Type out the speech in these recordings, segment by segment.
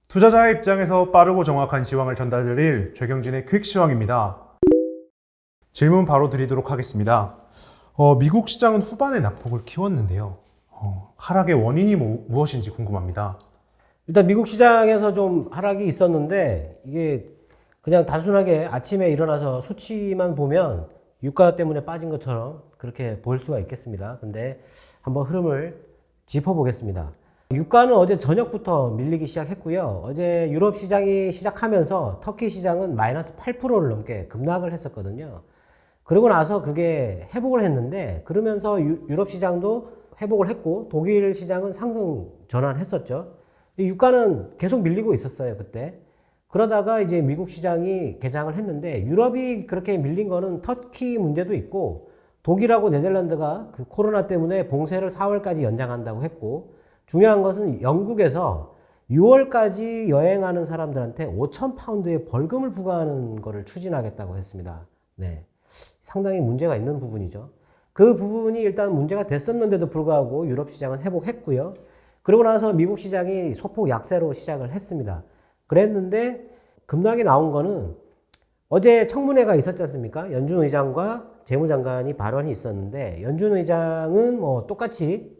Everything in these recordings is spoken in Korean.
투자자의 입장에서 빠르고 정확한 시황을 전달드릴 최경진의 퀵 시황입니다. 질문 바로 드리도록 하겠습니다. 미국 시장은 후반에 낙폭을 키웠는데요. 하락의 원인이 무엇인지 궁금합니다. 일단 미국 시장에서 좀 하락이 있었는데 이게 그냥 단순하게 아침에 일어나서 수치만 보면 유가 때문에 빠진 것처럼 그렇게 보일 수가 있겠습니다. 근데 한번 흐름을 짚어보겠습니다. 유가는 어제 저녁부터 밀리기 시작했고요. 어제 유럽 시장이 시작하면서 터키 시장은 마이너스 8%를 넘게 급락을 했었거든요. 그러고 나서 그게 회복을 했는데, 그러면서 유럽 시장도 회복을 했고 독일 시장은 상승 전환했었죠. 유가는 계속 밀리고 있었어요, 그때. 그러다가 이제 미국 시장이 개장을 했는데, 유럽이 그렇게 밀린 거는 터키 문제도 있고 독일하고 네덜란드가 그 코로나 때문에 봉쇄를 4월까지 연장한다고 했고, 중요한 것은 영국에서 6월까지 여행하는 사람들한테 5천 파운드의 벌금을 부과하는 것을 추진하겠다고 했습니다. 네. 상당히 문제가 있는 부분이죠. 그 부분이 일단 문제가 됐었는데도 불구하고 유럽 시장은 회복했고요. 그러고 나서 미국 시장이 소폭 약세로 시작을 했습니다. 그랬는데 급락이 나온 거는 어제 청문회가 있었지 않습니까? 연준 의장과 재무장관이 발언이 있었는데, 연준 의장은 뭐 똑같이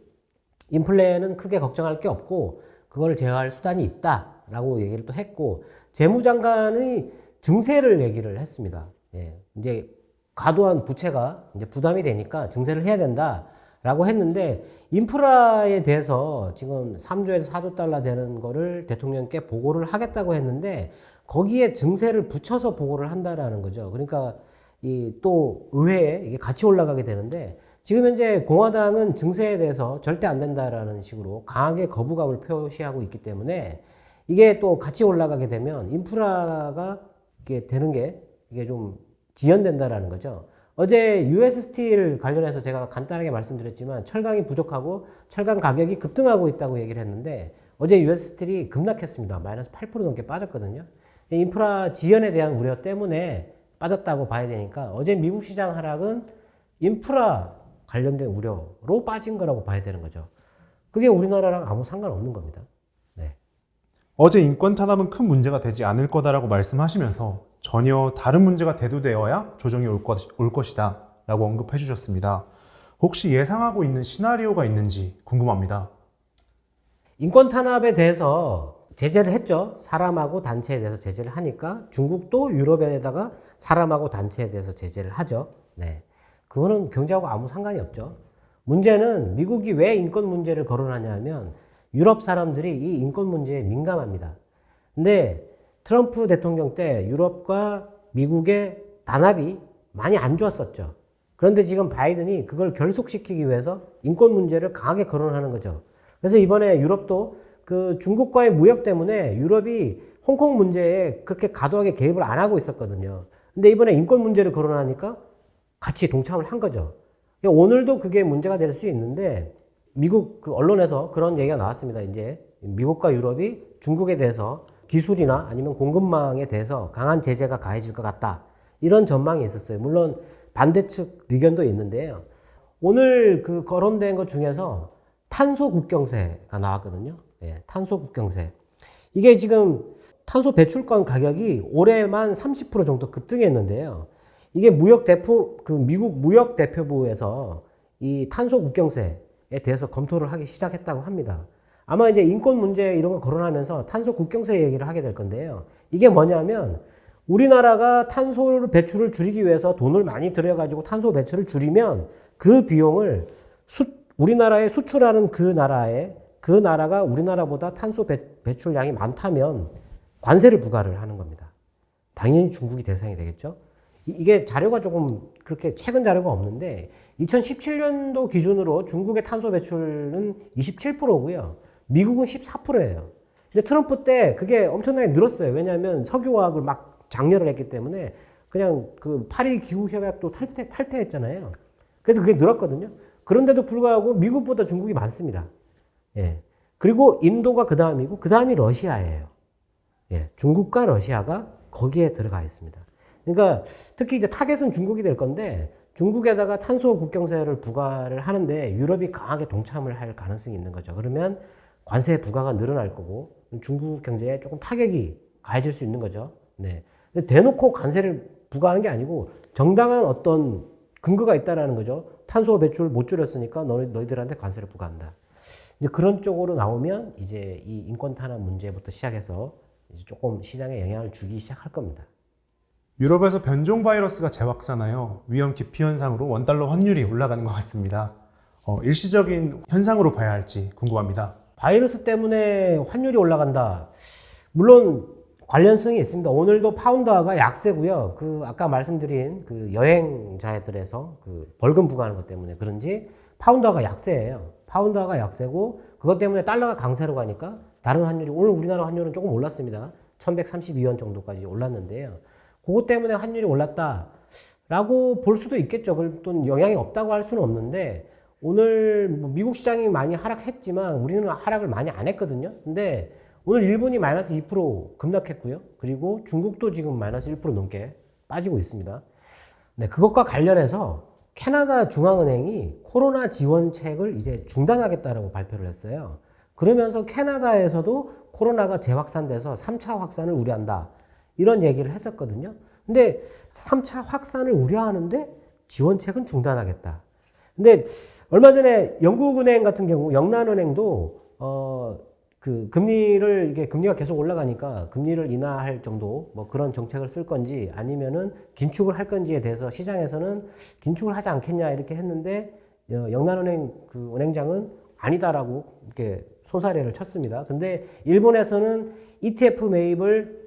인플레는 크게 걱정할 게 없고 그걸 제어할 수단이 있다라고 얘기를 또 했고, 재무장관의 증세를 얘기를 했습니다. 예, 이제 과도한 부채가 이제 부담이 되니까 증세를 해야 된다라고 했는데, 인프라에 대해서 지금 3조에서 4조 달러 되는 거를 대통령께 보고를 하겠다고 했는데 거기에 증세를 붙여서 보고를 한다라는 거죠. 그러니까 이 또 의회에 이게 같이 올라가게 되는데, 지금 현재 공화당은 증세에 대해서 절대 안 된다라는 식으로 강하게 거부감을 표시하고 있기 때문에 이게 또 같이 올라가게 되면 인프라가 이게 되는 게 이게 좀 지연된다라는 거죠. 어제 US 스틸 관련해서 제가 간단하게 말씀드렸지만 철강이 부족하고 철강 가격이 급등하고 있다고 얘기를 했는데, 어제 US 스틸이 급락했습니다. 마이너스 8% 넘게 빠졌거든요. 인프라 지연에 대한 우려 때문에 빠졌다고 봐야 되니까 어제 미국 시장 하락은 인프라 관련된 우려로 빠진 거라고 봐야 되는 거죠. 그게 우리나라랑 아무 상관없는 겁니다. 네. 어제 인권 탄압은 큰 문제가 되지 않을 거다라고 말씀하시면서 전혀 다른 문제가 대두되어야 조정이 올 것이다 라고 언급해 주셨습니다. 혹시 예상하고 있는 시나리오가 있는지 궁금합니다. 인권 탄압에 대해서 제재를 했죠. 사람하고 단체에 대해서 제재를 하니까 중국도 유럽에다가 사람하고 단체에 대해서 제재를 하죠. 네. 그거는 경제하고 아무 상관이 없죠. 문제는 미국이 왜 인권 문제를 거론하냐면 유럽 사람들이 이 인권 문제에 민감합니다. 근데 트럼프 대통령 때 유럽과 미국의 단합이 많이 안 좋았었죠. 그런데 지금 바이든이 그걸 결속시키기 위해서 인권 문제를 강하게 거론하는 거죠. 그래서 이번에 유럽도 그 중국과의 무역 때문에 유럽이 홍콩 문제에 그렇게 과도하게 개입을 안 하고 있었거든요. 근데 이번에 인권 문제를 거론하니까 같이 동참을 한 거죠. 오늘도 그게 문제가 될 수 있는데, 미국 그 언론에서 그런 얘기가 나왔습니다. 이제 미국과 유럽이 중국에 대해서 기술이나 아니면 공급망에 대해서 강한 제재가 가해질 것 같다, 이런 전망이 있었어요. 물론 반대측 의견도 있는데요. 오늘 그 거론된 것 중에서 탄소 국경세가 나왔거든요. 예, 탄소 국경세. 이게 지금 탄소 배출권 가격이 올해만 30% 정도 급등했는데요. 이게 미국 무역대표부에서 이 탄소 국경세에 대해서 검토를 하기 시작했다고 합니다. 아마 이제 인권 문제 이런 거 거론하면서 탄소 국경세 얘기를 하게 될 건데요. 이게 뭐냐면 우리나라가 탄소 배출을 줄이기 위해서 돈을 많이 들여가지고 탄소 배출을 줄이면 그 비용을 우리나라에 수출하는 그 나라가 우리나라보다 탄소 배출량이 많다면 관세를 부과를 하는 겁니다. 당연히 중국이 대상이 되겠죠. 이게 자료가 조금 그렇게 최근 자료가 없는데 2017년도 기준으로 중국의 탄소 배출은 27%고요. 미국은 14%예요. 근데 트럼프 때 그게 엄청나게 늘었어요. 왜냐하면 석유화학을 막 장려를 했기 때문에 그냥 그 파리 기후협약도 탈퇴했잖아요. 그래서 그게 늘었거든요. 그런데도 불구하고 미국보다 중국이 많습니다. 예. 그리고 인도가 그 다음이고 그 다음이 러시아예요. 예. 중국과 러시아가 거기에 들어가 있습니다. 그러니까 특히 이제 타겟은 중국이 될 건데, 중국에다가 탄소 국경세를 부과를 하는데 유럽이 강하게 동참을 할 가능성이 있는 거죠. 그러면 관세 부과가 늘어날 거고, 중국 경제에 조금 타격이 가해질 수 있는 거죠. 네. 근데 대놓고 관세를 부과하는 게 아니고 정당한 어떤 근거가 있다라는 거죠. 탄소 배출 못 줄였으니까 너희들한테 관세를 부과한다. 이제 그런 쪽으로 나오면 이제 이 인권 탄압 문제부터 시작해서 이제 조금 시장에 영향을 주기 시작할 겁니다. 유럽에서 변종 바이러스가 재확산하여 위험 기피 현상으로 원달러 환율이 올라가는 것 같습니다. 일시적인 현상으로 봐야 할지 궁금합니다. 바이러스 때문에 환율이 올라간다. 물론 관련성이 있습니다. 오늘도 파운드화가 약세고요. 그 아까 말씀드린 그 여행자들에서 그 벌금 부과하는 것 때문에 그런지 파운드화가 약세예요. 파운드화가 약세고 그것 때문에 달러가 강세로 가니까 다른 환율이 오늘 우리나라 환율은 조금 올랐습니다. 1132원 정도까지 올랐는데요. 그것 때문에 환율이 올랐다라고 볼 수도 있겠죠. 그걸 또 영향이 없다고 할 수는 없는데 오늘 뭐 미국 시장이 많이 하락했지만 우리는 하락을 많이 안 했거든요. 근데 오늘 일본이 마이너스 2% 급락했고요. 그리고 중국도 지금 마이너스 1% 넘게 빠지고 있습니다. 네, 그것과 관련해서 캐나다 중앙은행이 코로나 지원책을 이제 중단하겠다라고 발표를 했어요. 그러면서 캐나다에서도 코로나가 재확산돼서 3차 확산을 우려한다. 이런 얘기를 했었거든요. 근데 3차 확산을 우려하는데 지원책은 중단하겠다. 근데 얼마 전에 영국은행 같은 경우 영란은행도 그 금리를 이게 금리가 계속 올라가니까 금리를 인하할 정도 뭐 그런 정책을 쓸 건지 아니면은 긴축을 할 건지에 대해서 시장에서는 긴축을 하지 않겠냐 이렇게 했는데 영란은행 그 은행장은 아니다라고 이렇게 손사래를 쳤습니다. 근데 일본에서는 ETF 매입을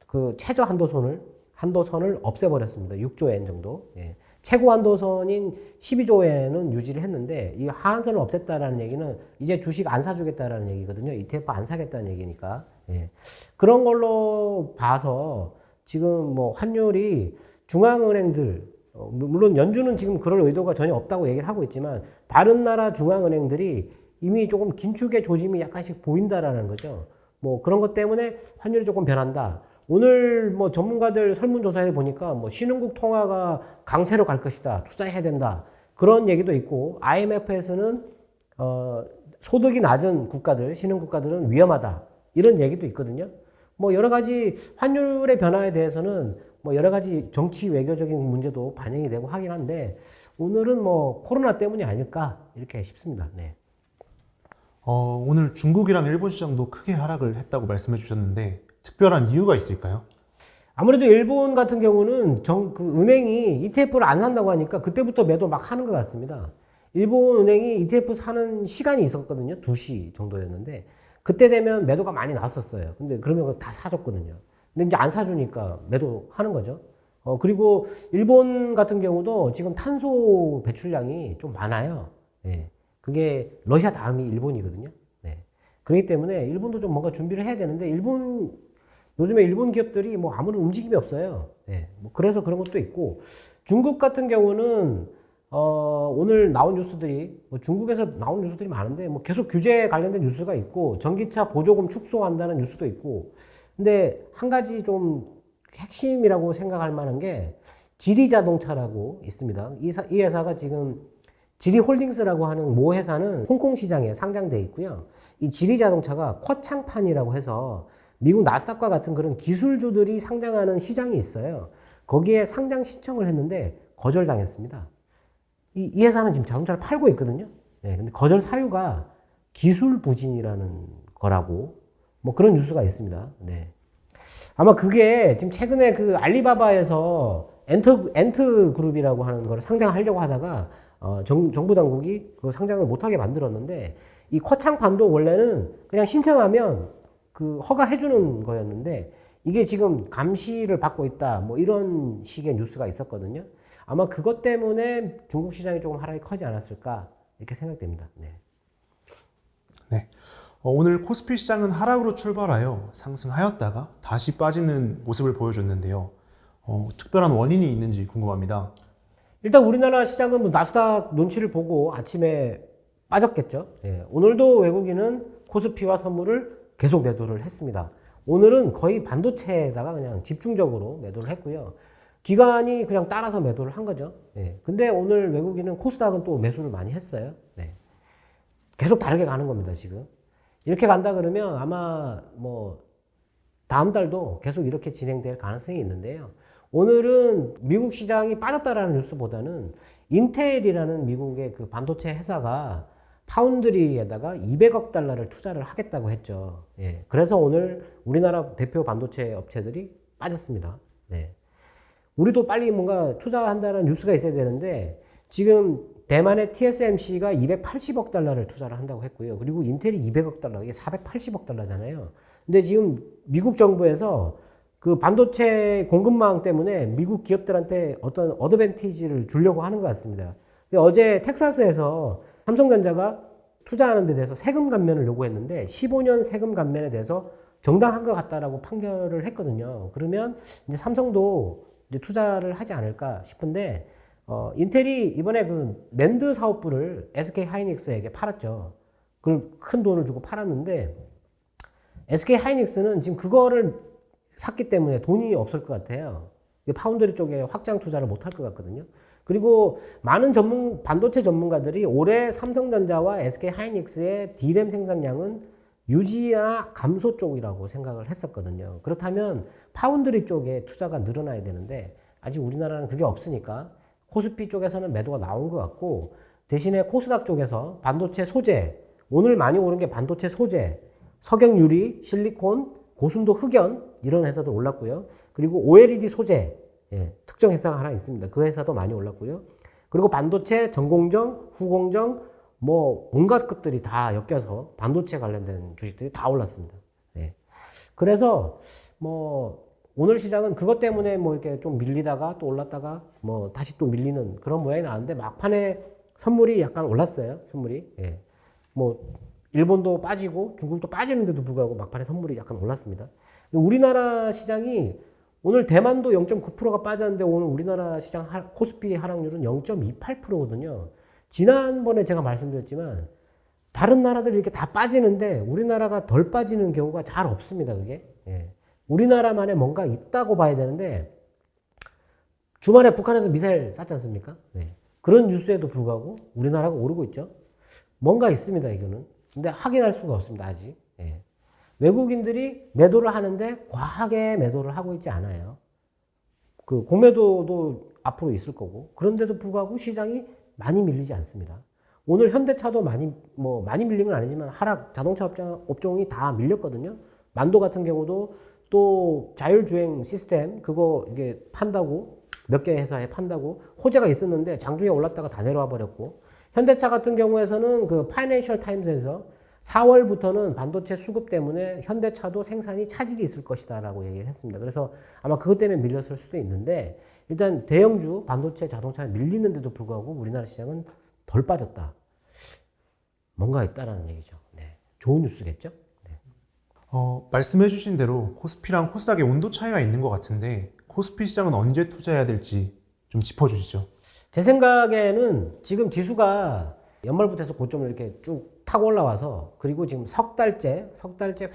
그 최저 한도선을 없애버렸습니다. 6조 엔 정도. 예. 최고 한도선인 12조 엔은 유지를 했는데 이 하한선을 없앴다라는 얘기는 이제 주식 안 사주겠다라는 얘기거든요. ETF 안 사겠다는 얘기니까. 예. 그런 걸로 봐서 지금 뭐 환율이 중앙은행들 물론 연준은 지금 그럴 의도가 전혀 없다고 얘기를 하고 있지만 다른 나라 중앙은행들이 이미 조금 긴축의 조짐이 약간씩 보인다라는 거죠. 뭐 그런 것 때문에 환율이 조금 변한다. 오늘 뭐 전문가들 설문조사에 보니까 뭐 신흥국 통화가 강세로 갈 것이다. 투자해야 된다. 그런 얘기도 있고 IMF에서는 소득이 낮은 국가들, 신흥국가들은 위험하다. 이런 얘기도 있거든요. 뭐 여러 가지 환율의 변화에 대해서는 뭐 여러 가지 정치 외교적인 문제도 반영이 되고 하긴 한데 오늘은 뭐 코로나 때문이 아닐까 이렇게 싶습니다. 네. 오늘 중국이랑 일본 시장도 크게 하락을 했다고 말씀해 주셨는데 특별한 이유가 있을까요? 아무래도 일본 같은 경우는 그 은행이 ETF를 안 산다고 하니까 그때부터 매도 막 하는 것 같습니다. 일본 은행이 ETF 사는 시간이 있었거든요. 2시 정도였는데 그때 되면 매도가 많이 나왔었어요. 근데 그러면 다 사줬거든요. 근데 이제 안 사주니까 매도하는 거죠. 그리고 일본 같은 경우도 지금 탄소 배출량이 좀 많아요. 예. 그게 러시아 다음이 일본이거든요. 네. 그렇기 때문에 일본도 좀 뭔가 준비를 해야 되는데 요즘에 일본 기업들이 뭐 아무런 움직임이 없어요. 네. 뭐 그래서 그런 것도 있고 중국 같은 경우는 오늘 나온 뉴스들이 뭐 중국에서 나온 뉴스들이 많은데 뭐 계속 규제에 관련된 뉴스가 있고 전기차 보조금 축소한다는 뉴스도 있고 근데 한 가지 좀 핵심이라고 생각할 만한 게 지리자동차라고 있습니다. 이 회사가 지금 지리홀딩스라고 하는 모 회사는 홍콩 시장에 상장돼 있고요. 이 지리자동차가 쿼창판이라고 해서 미국 나스닥과 같은 그런 기술주들이 상장하는 시장이 있어요. 거기에 상장 신청을 했는데 거절당했습니다. 이 회사는 지금 자동차를 팔고 있거든요. 네, 근데 거절 사유가 기술 부진이라는 거라고 뭐 그런 뉴스가 있습니다. 네. 아마 그게 지금 최근에 그 알리바바에서 엔트 그룹이라고 하는 걸 상장하려고 하다가 정부 당국이 그 상장을 못하게 만들었는데 이 쿼창판도 원래는 그냥 신청하면 그 허가해주는 거였는데 이게 지금 감시를 받고 있다 뭐 이런 식의 뉴스가 있었거든요. 아마 그것 때문에 중국 시장이 조금 하락이 커지 않았을까 이렇게 생각됩니다. 네. 네. 오늘 코스피 시장은 하락으로 출발하여 상승하였다가 다시 빠지는 모습을 보여줬는데요. 특별한 원인이 있는지 궁금합니다. 일단 우리나라 시장은 뭐 나스닥 눈치를 보고 아침에 빠졌겠죠. 예. 오늘도 외국인은 코스피와 선물을 계속 매도를 했습니다. 오늘은 거의 반도체에다가 그냥 집중적으로 매도를 했고요. 기관이 그냥 따라서 매도를 한 거죠. 예. 근데 오늘 외국인은 코스닥은 또 매수를 많이 했어요. 네. 계속 다르게 가는 겁니다, 지금. 이렇게 간다 그러면 아마 뭐 다음 달도 계속 이렇게 진행될 가능성이 있는데요. 오늘은 미국 시장이 빠졌다라는 뉴스보다는 인텔이라는 미국의 그 반도체 회사가 파운드리에다가 200억 달러를 투자를 하겠다고 했죠. 예. 그래서 오늘 우리나라 대표 반도체 업체들이 빠졌습니다. 네. 우리도 빨리 뭔가 투자한다는 뉴스가 있어야 되는데 지금 대만의 TSMC가 280억 달러를 투자를 한다고 했고요. 그리고 인텔이 200억 달러, 이게 480억 달러잖아요. 근데 지금 미국 정부에서 그 반도체 공급망 때문에 미국 기업들한테 어떤 어드밴티지를 주려고 하는 것 같습니다. 어제 텍사스에서 삼성전자가 투자하는 데 대해서 세금 감면을 요구했는데 15년 세금 감면에 대해서 정당한 것 같다라고 판결을 했거든요. 그러면 이제 삼성도 이제 투자를 하지 않을까 싶은데 인텔이 이번에 그 낸드 사업부를 SK 하이닉스에게 팔았죠. 그걸 큰 돈을 주고 팔았는데 SK 하이닉스는 지금 그거를 샀기 때문에 돈이 없을 것 같아요. 파운드리 쪽에 확장 투자를 못 할 것 같거든요. 그리고 많은 반도체 전문가들이 올해 삼성전자와 SK 하이닉스의 D램 생산량은 유지나 감소 쪽이라고 생각을 했었거든요. 그렇다면 파운드리 쪽에 투자가 늘어나야 되는데 아직 우리나라는 그게 없으니까 코스피 쪽에서는 매도가 나온 것 같고 대신에 코스닥 쪽에서 반도체 소재, 오늘 많이 오른 게 반도체 소재, 석영유리, 실리콘, 고순도 흑연 이런 회사도 올랐고요. 그리고 OLED 소재, 예, 특정 회사가 하나 있습니다. 그 회사도 많이 올랐고요. 그리고 반도체 전공정, 후공정, 뭐 온갖 것들이 다 엮여서 반도체 관련된 주식들이 다 올랐습니다. 예. 그래서 뭐 오늘 시장은 그것 때문에 뭐 이렇게 좀 밀리다가 또 올랐다가 뭐 다시 또 밀리는 그런 모양이 나왔는데 막판에 선물이 약간 올랐어요. 선물이. 예. 뭐 일본도 빠지고 중국도 빠지는데도 불구하고 막판에 선물이 약간 올랐습니다. 우리나라 시장이 오늘 대만도 0.9%가 빠졌는데 오늘 우리나라 시장 코스피 하락률은 0.28%거든요. 지난번에 제가 말씀드렸지만 다른 나라들이 이렇게 다 빠지는데 우리나라가 덜 빠지는 경우가 잘 없습니다. 그게. 예. 우리나라만에 뭔가 있다고 봐야 되는데 주말에 북한에서 미사일 쐈지 않습니까? 네. 그런 뉴스에도 불구하고 우리나라가 오르고 있죠. 뭔가 있습니다. 이거는. 근데 확인할 수가 없습니다. 아직. 예. 외국인들이 매도를 하는데 과하게 매도를 하고 있지 않아요. 그 공매도도 앞으로 있을 거고 그런데도 불구하고 시장이 많이 밀리지 않습니다. 오늘 현대차도 많이 밀린 건 아니지만 하락 자동차 업종이 다 밀렸거든요. 만도 같은 경우도 또 자율주행 시스템 그거 이게 판다고 몇 개 회사에 판다고 호재가 있었는데 장중에 올랐다가 다 내려와 버렸고 현대차 같은 경우에서는 그 파이낸셜 타임스에서 4월부터는 반도체 수급 때문에 현대차도 생산이 차질이 있을 것이다라고 얘기를 했습니다. 그래서 아마 그것 때문에 밀렸을 수도 있는데 일단 대형주 반도체 자동차 밀리는데도 불구하고 우리나라 시장은 덜 빠졌다. 뭔가 있다라는 얘기죠. 네. 좋은 뉴스겠죠? 네. 말씀해주신 대로 코스피랑 코스닥의 온도 차이가 있는 것 같은데 코스피 시장은 언제 투자해야 될지 좀 짚어주시죠. 제 생각에는 지금 지수가 연말부터 해서 고점을 이렇게 쭉 타고 올라와서 그리고 지금 석 달째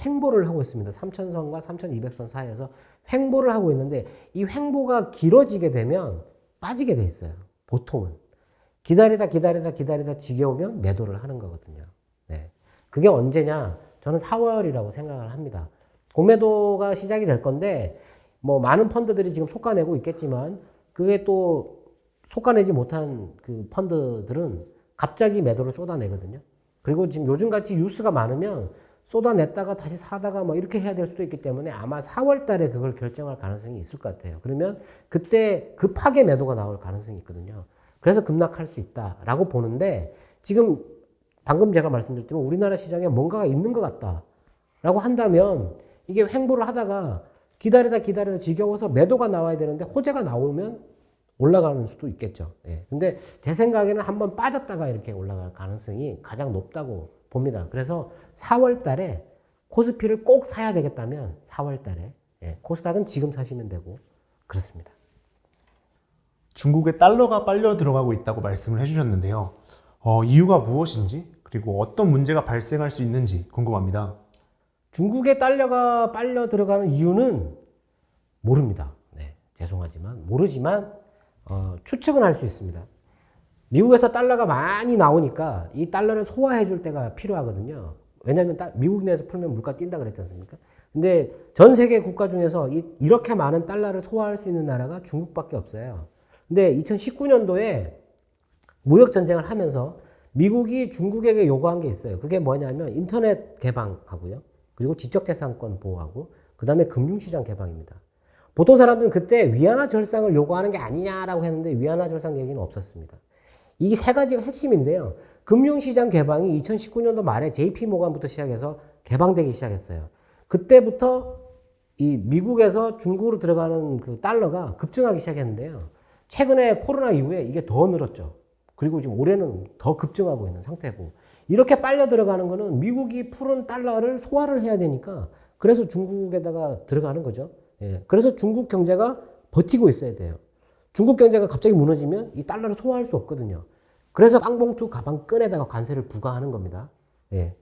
횡보를 하고 있습니다. 3,000선과 3,200선 사이에서 횡보를 하고 있는데 이 횡보가 길어지게 되면 빠지게 돼 있어요. 보통은. 기다리다 지겨우면 매도를 하는 거거든요. 네. 그게 언제냐? 저는 4월이라고 생각을 합니다. 공매도가 시작이 될 건데 뭐 많은 펀드들이 지금 속아내고 있겠지만 그게 또 속아내지 못한 그 펀드들은 갑자기 매도를 쏟아내거든요. 그리고 지금 요즘같이 뉴스가 많으면 쏟아냈다가 다시 사다가 뭐 이렇게 해야 될 수도 있기 때문에 아마 4월 달에 그걸 결정할 가능성이 있을 것 같아요. 그러면 그때 급하게 매도가 나올 가능성이 있거든요. 그래서 급락할 수 있다라고 보는데 지금 방금 제가 말씀드렸지만 우리나라 시장에 뭔가가 있는 것 같다라고 한다면 이게 횡보를 하다가 기다리다 지겨워서 매도가 나와야 되는데 호재가 나오면 올라가는 수도 있겠죠. 예. 근데 제 생각에는 한번 빠졌다가 이렇게 올라갈 가능성이 가장 높다고 봅니다. 그래서 4월 달에 코스피를 꼭 사야 되겠다면 4월 달에 예. 코스닥은 지금 사시면 되고 그렇습니다. 중국에 달러가 빨려 들어가고 있다고 말씀을 해주셨는데요. 이유가 무엇인지 그리고 어떤 문제가 발생할 수 있는지 궁금합니다. 중국에 달러가 빨려 들어가는 이유는 모릅니다. 네, 죄송하지만 모르지만 추측은 할 수 있습니다. 미국에서 달러가 많이 나오니까 이 달러를 소화해 줄 때가 필요하거든요. 왜냐하면 미국 내에서 풀면 물가 뛴다 그랬지 않습니까? 근데 전 세계 국가 중에서 이렇게 많은 달러를 소화할 수 있는 나라가 중국밖에 없어요. 근데 2019년도에 무역 전쟁을 하면서 미국이 중국에게 요구한 게 있어요. 그게 뭐냐면 인터넷 개방하고요. 그리고 지적재산권 보호하고 그다음에 금융시장 개방입니다. 보통 사람들은 그때 위안화 절상을 요구하는 게 아니냐라고 했는데 위안화 절상 얘기는 없었습니다. 이 세 가지가 핵심인데요. 금융시장 개방이 2019년도 말에 JP모간부터 시작해서 개방되기 시작했어요. 그때부터 이 미국에서 중국으로 들어가는 그 달러가 급증하기 시작했는데요. 최근에 코로나 이후에 이게 더 늘었죠. 그리고 지금 올해는 더 급증하고 있는 상태고, 이렇게 빨려 들어가는 거는 미국이 푸른 달러를 소화를 해야 되니까 그래서 중국에다가 들어가는 거죠. 예. 그래서 중국 경제가 버티고 있어야 돼요. 중국 경제가 갑자기 무너지면 이 달러를 소화할 수 없거든요. 그래서 빵봉투 가방끈에다가 관세를 부과하는 겁니다. 예.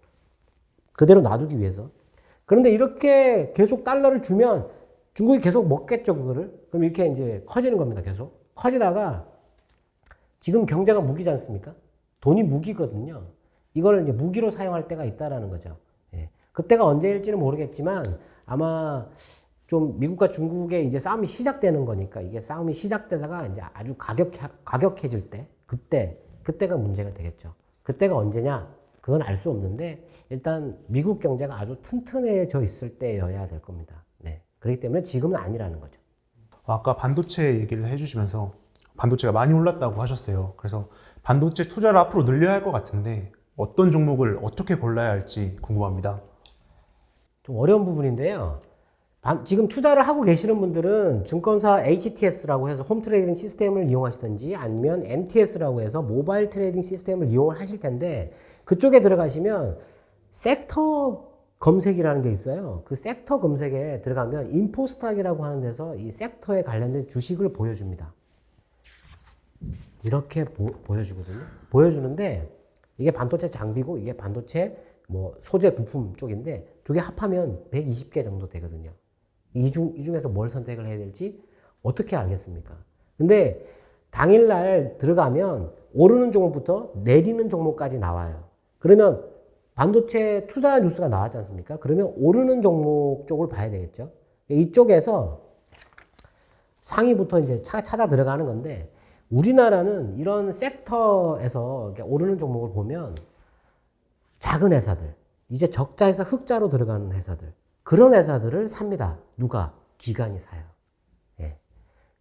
그대로 놔두기 위해서. 그런데 이렇게 계속 달러를 주면 중국이 계속 먹겠죠, 그거를. 그럼 이렇게 이제 커지는 겁니다, 계속. 커지다가 지금 경제가 무기지 않습니까? 돈이 무기거든요. 이걸 이제 무기로 사용할 때가 있다라는 거죠. 예. 그때가 언제일지는 모르겠지만 아마 좀 미국과 중국의 이제 싸움이 시작되는 거니까 이게 싸움이 시작되다가 이제 아주 과격해질 때 그때가 문제가 되겠죠. 그때가 언제냐? 그건 알 수 없는데 일단 미국 경제가 아주 튼튼해져 있을 때여야 될 겁니다. 네. 그렇기 때문에 지금은 아니라는 거죠. 아까 반도체 얘기를 해주시면서 반도체가 많이 올랐다고 하셨어요. 그래서 반도체 투자를 앞으로 늘려야 할 것 같은데 어떤 종목을 어떻게 골라야 할지 궁금합니다. 좀 어려운 부분인데요. 지금 투자를 하고 계시는 분들은 증권사 HTS라고 해서 홈 트레이딩 시스템을 이용하시든지 아니면 MTS라고 해서 모바일 트레이딩 시스템을 이용을 하실 텐데 그쪽에 들어가시면 섹터 검색이라는 게 있어요. 그 섹터 검색에 들어가면 인포스탁이라고 하는 데서 이 섹터에 관련된 주식을 보여줍니다. 이렇게 보여주거든요. 보여주는데 이게 반도체 장비고 이게 반도체 뭐 소재 부품 쪽인데 두 개 합하면 120개 정도 되거든요. 이 중에서 뭘 선택을 해야 될지 어떻게 알겠습니까? 근데 당일날 들어가면 오르는 종목부터 내리는 종목까지 나와요. 그러면 반도체 투자 뉴스가 나왔지 않습니까? 그러면 오르는 종목 쪽을 봐야 되겠죠. 이쪽에서 상위부터 이제 찾아 들어가는 건데 우리나라는 이런 섹터에서 오르는 종목을 보면 작은 회사들, 이제 적자에서 흑자로 들어가는 회사들, 그런 회사들을 삽니다. 누가? 기관이 사요. 예.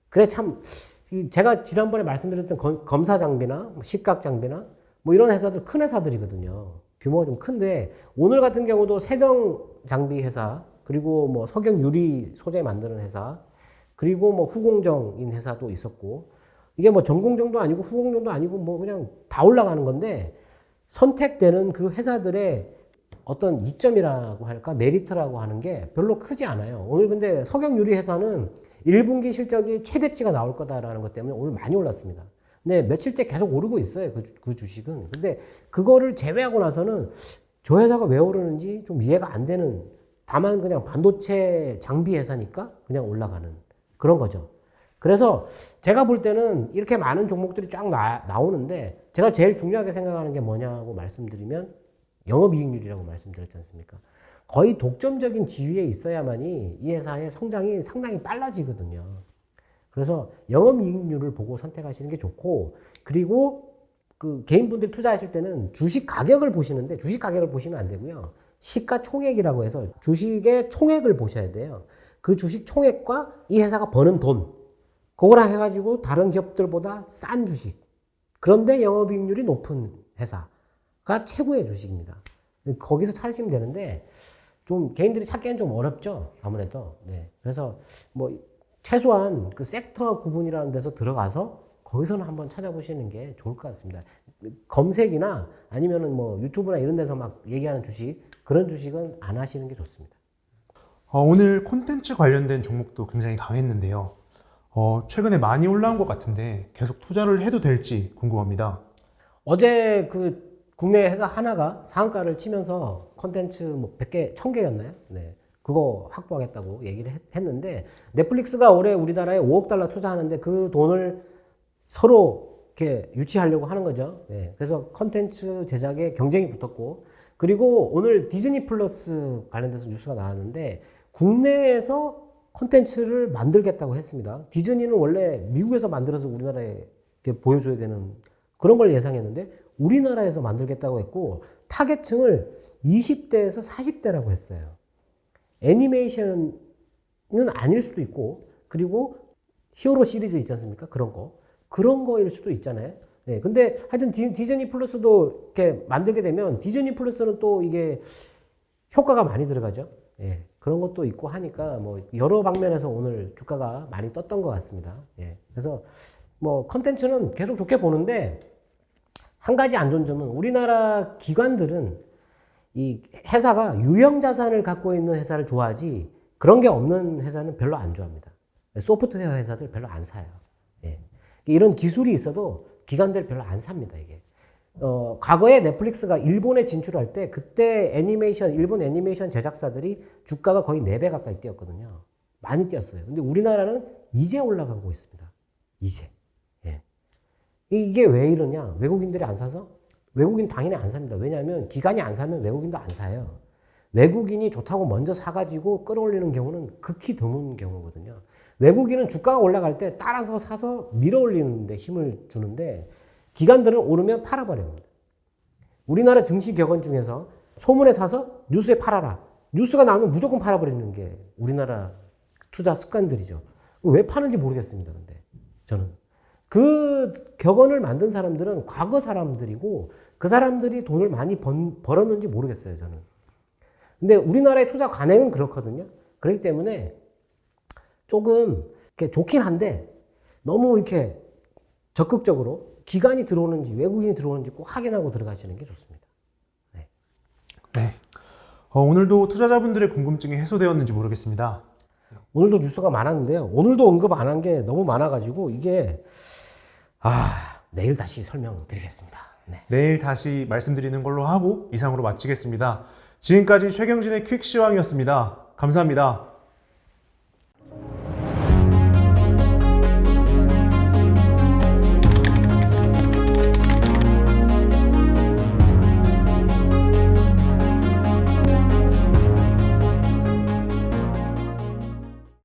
그래 참 제가 지난번에 말씀드렸던 검사 장비나 식각 장비나 뭐 이런 회사들 큰 회사들이거든요. 규모가 좀 큰데 오늘 같은 경우도 세경 장비 회사 그리고 뭐 석영 유리 소재 만드는 회사 그리고 뭐 후공정인 회사도 있었고 이게 뭐 전공정도 아니고 후공정도 아니고 뭐 그냥 다 올라가는 건데 선택되는 그 회사들의 어떤 이점이라고 할까 메리트라고 하는 게 별로 크지 않아요. 오늘 근데 석영유리 회사는 1분기 실적이 최대치가 나올 거다라는 것 때문에 오늘 많이 올랐습니다. 근데 며칠째 계속 오르고 있어요. 그 주식은. 근데 그거를 제외하고 나서는 저 회사가 왜 오르는지 좀 이해가 안 되는 다만 그냥 반도체 장비 회사니까 그냥 올라가는 그런 거죠. 그래서 제가 볼 때는 이렇게 많은 종목들이 쫙 나오는데 제가 제일 중요하게 생각하는 게 뭐냐고 말씀드리면 영업이익률이라고 말씀드렸지 않습니까? 거의 독점적인 지위에 있어야만이 이 회사의 성장이 상당히 빨라지거든요. 그래서 영업이익률을 보고 선택하시는 게 좋고 그리고 그 개인분들이 투자하실 때는 주식 가격을 보시는데 주식 가격을 보시면 안 되고요. 시가총액이라고 해서 주식의 총액을 보셔야 돼요. 그 주식 총액과 이 회사가 버는 돈 그거랑 해가지고 다른 기업들보다 싼 주식 그런데 영업이익률이 높은 회사가 최고의 주식입니다. 거기서 찾으시면 되는데 좀 개인들이 찾기엔 좀 어렵죠. 아무래도. 네. 그래서 뭐 최소한 그 섹터 구분이라는 데서 들어가서 거기서는 한번 찾아보시는 게 좋을 것 같습니다. 검색이나 아니면은 뭐 유튜브나 이런 데서 막 얘기하는 주식 그런 주식은 안 하시는 게 좋습니다. 오늘 콘텐츠 관련된 종목도 굉장히 강했는데요. 최근에 많이 올라온 것 같은데 계속 투자를 해도 될지 궁금합니다. 어제 그 국내 회사 하나가 상한가를 치면서 콘텐츠 뭐 100개, 1000개였나요? 네. 그거 확보하겠다고 얘기를 했는데 넷플릭스가 올해 우리나라에 5억 달러 투자하는데 그 돈을 서로 이렇게 유치하려고 하는 거죠. 네. 그래서 콘텐츠 제작에 경쟁이 붙었고 그리고 오늘 디즈니 플러스 관련돼서 뉴스가 나왔는데 국내에서 콘텐츠를 만들겠다고 했습니다. 디즈니는 원래 미국에서 만들어서 우리나라에 이렇게 보여줘야 되는 그런 걸 예상했는데 우리나라에서 만들겠다고 했고 타겟층을 20대에서 40대라고 했어요. 애니메이션은 아닐 수도 있고 그리고 히어로 시리즈 있지 않습니까? 그런 거일 수도 있잖아요. 네, 근데 하여튼 디즈니 플러스도 이렇게 만들게 되면 디즈니 플러스는 또 이게 효과가 많이 들어가죠. 예, 그런 것도 있고 하니까 뭐 여러 방면에서 오늘 주가가 많이 떴던 것 같습니다. 예, 그래서 뭐 컨텐츠는 계속 좋게 보는데 한 가지 안 좋은 점은 우리나라 기관들은 이 회사가 유형 자산을 갖고 있는 회사를 좋아하지 그런 게 없는 회사는 별로 안 좋아합니다. 소프트웨어 회사들 별로 안 사요. 예. 이런 기술이 있어도 기관들 별로 안 삽니다, 이게. 과거에 넷플릭스가 일본에 진출할 때 그때 일본 애니메이션 제작사들이 주가가 거의 4배 가까이 뛰었거든요. 많이 뛰었어요. 근데 우리나라는 이제 올라가고 있습니다. 이제. 예. 이게 왜 이러냐? 외국인들이 안 사서? 외국인 당연히 안 삽니다. 왜냐하면 기관이 안 사면 외국인도 안 사요. 외국인이 좋다고 먼저 사가지고 끌어올리는 경우는 극히 드문 경우거든요. 외국인은 주가가 올라갈 때 따라서 사서 밀어올리는데 힘을 주는데 기관들은 오르면 팔아버립니다. 우리나라 증시격언 중에서 소문에 사서 뉴스에 팔아라. 뉴스가 나오면 무조건 팔아버리는 게 우리나라 투자 습관들이죠. 왜 파는지 모르겠습니다. 근데 저는 그 격언을 만든 사람들은 과거 사람들이고 그 사람들이 돈을 많이 벌었는지 모르겠어요. 저는. 근데 우리나라의 투자 관행은 그렇거든요. 그렇기 때문에 조금 이렇게 좋긴 한데 너무 이렇게 적극적으로 기관이 들어오는지 외국인이 들어오는지 꼭 확인하고 들어가시는 게 좋습니다. 네. 네. 오늘도 투자자분들의 궁금증이 해소되었는지 모르겠습니다. 오늘도 뉴스가 많았는데요. 오늘도 언급 안 한 게 너무 많아가지고 이게 내일 다시 설명드리겠습니다. 네. 내일 다시 말씀드리는 걸로 하고 이상으로 마치겠습니다. 지금까지 최경진의 퀵시황이었습니다. 감사합니다.